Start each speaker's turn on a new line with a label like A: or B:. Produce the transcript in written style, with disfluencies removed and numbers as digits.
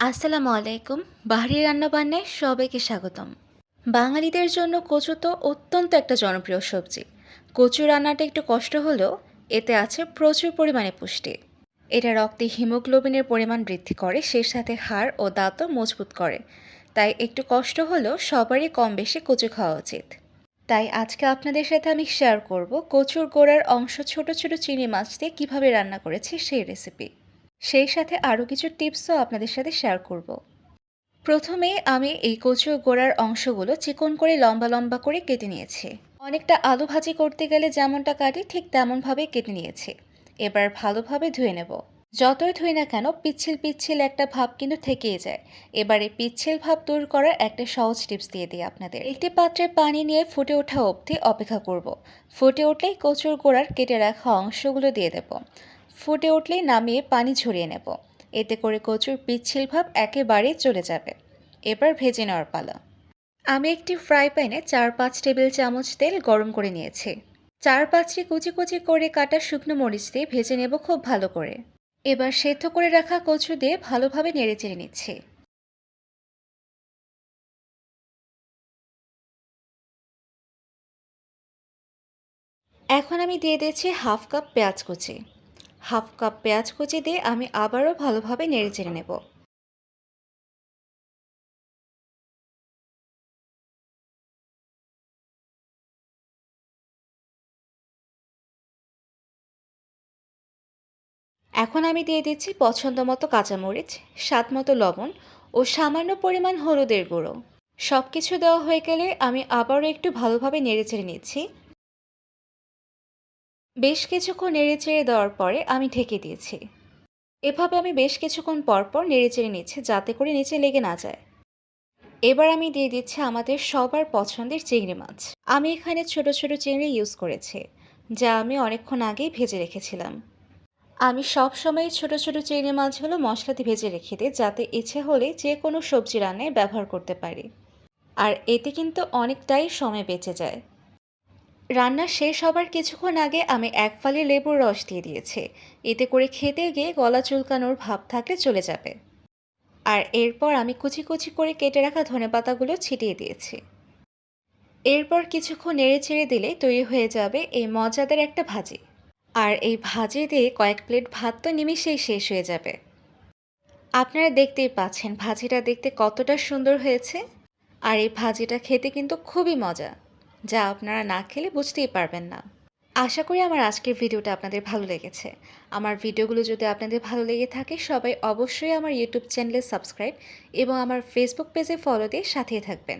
A: আসসালামু আলাইকুম। বাহারি রান্নাবান্নায় সবাইকে স্বাগতম। বাঙালিদের জন্য কচু তো অত্যন্ত একটা জনপ্রিয় সবজি। কচু রান্নাটা একটু কষ্ট হলেও এতে আছে প্রচুর পরিমাণে পুষ্টি। এটা রক্তে হিমোগ্লোবিনের পরিমাণ বৃদ্ধি করে, সেই সাথে হাড় ও দাঁতও মজবুত করে। তাই একটু কষ্ট হলেও সবারই কম বেশি কচু খাওয়া উচিত। তাই আজকে আপনাদের সাথে আমি শেয়ার করব কচুর গোড়ার অংশ ছোট ছোট চিংড়ি মাছ দিয়ে কীভাবে রান্না করেছি সেই রেসিপি। সেই সাথে আরও কিছু টিপসও আপনাদের সাথে শেয়ার করব। প্রথমে আমি এই কচুর গোড়ার অংশগুলো চিকন করে লম্বা লম্বা করে কেটে নিয়েছি। অনেকটা আলু ভাজি করতে গেলে যেমনটা কাটি ঠিক তেমনভাবেই কেটে নিয়েছি। এবার ভালোভাবে ধুয়ে নেব। যতই ধুই না কেন পিচ্ছিল পিচ্ছিল একটা ভাব কিন্তু থেকেই যায়। এবারে পিচ্ছিল ভাব দূর করার একটা সহজ টিপস দিয়ে দিই আপনাদের। একটি পাত্রে পানি নিয়ে ফুটে ওঠা অবধি অপেক্ষা করব। ফুটে উঠলেই কচুর গোড়ার কেটে রাখা অংশগুলো দিয়ে দেব। ফুটে উঠলেই নামিয়ে পানি ঝরিয়ে নেব। এতে করে কচুর পিচ্ছিল ভাব একেবারেই চলে যাবে। এবার ভেজে নেওয়ার পালা। আমি একটি ফ্রাই প্যানে 4-5 টেবিল চামচ তেল গরম করে নিয়েছি। 4-5টি কুচি কুচি করে কাটা শুকনো মরিচ দিয়ে ভেজে নেব খুব ভালো করে। এবার সেদ্ধ করে রাখা কচু দিয়ে ভালোভাবে নেড়েচেড়ে নিচ্ছি। এখন আমি দিয়ে দিচ্ছি হাফ কাপ পেঁয়াজ কুচি। হাফ কাপ পেঁয়াজ কুচি দিয়ে আমি আবারও ভালোভাবে নেড়েচেড়ে নেব। এখন আমি দিয়ে দিচ্ছি পছন্দ মতো কাঁচামরিচ, স্বাদ মতো লবণ ও সামান্য পরিমাণ হলুদের গুঁড়ো। সব কিছু দেওয়া হয়ে গেলে আমি আবারও একটু ভালোভাবে নেড়েচেড়ে নিচ্ছি। বেশ কিছুক্ষণ নেড়েচেড়ে দেওয়ার পরে আমি ঢেকে দিয়েছি। এভাবে আমি বেশ কিছুক্ষণ পর পর নেড়েচেড়ে নিচ্ছি যাতে করে নিচে লেগে না যায়। এবার আমি দিয়ে দিচ্ছি আমাদের সবার পছন্দের চিংড়ি মাছ। আমি এখানে ছোট ছোট চিংড়ি ইউজ করেছি, যা আমি অনেকক্ষণ আগেই ভেজে রেখেছিলাম। আমি সব সময় ছোট ছোট চিংড়ি মাছগুলো মশলা দিয়ে ভেজে রেখে দিই, যাতে ইচ্ছে হলে যে কোনো সবজি রান্নায় ব্যবহার করতে পারি। আর এতে কিন্তু অনেকটাই সময় বেঁচে যায়। রান্না শেষ হবার কিছুক্ষণ আগে আমি এক ফালি লেবুর রস দিয়ে দিয়েছি। এতে করে খেতে গিয়ে গলা চুলকানোর ভাব থাকলে চলে যাবে। আর এরপর আমি কুচি কুচি করে কেটে রাখা ধনেপাতাগুলো ছিটিয়ে দিয়েছি। এরপর কিছুক্ষণ নেড়ে চেড়ে দিলে তৈরি হয়ে যাবে এই মজাদার একটা ভাজি। আর এই ভাজি দিয়ে কয়েক প্লেট ভাত তো নিমিষেই শেষ হয়ে যাবে। আপনারা দেখতেই পাচ্ছেন ভাজিটা দেখতে কতটা সুন্দর হয়েছে। আর এই ভাজিটা খেতে কিন্তু খুবই মজা, যা আপনারা না খেলে বুঝতেই পারবেন না। আশা করি আমার আজকের ভিডিওটা আপনাদের ভালো লেগেছে। আমার ভিডিওগুলো যদি আপনাদের ভালো লেগে থাকে সবাই অবশ্যই আমার ইউটিউব চ্যানেলে সাবস্ক্রাইব এবং আমার ফেসবুক পেজে ফলো দিয়ে সাথেই থাকবেন।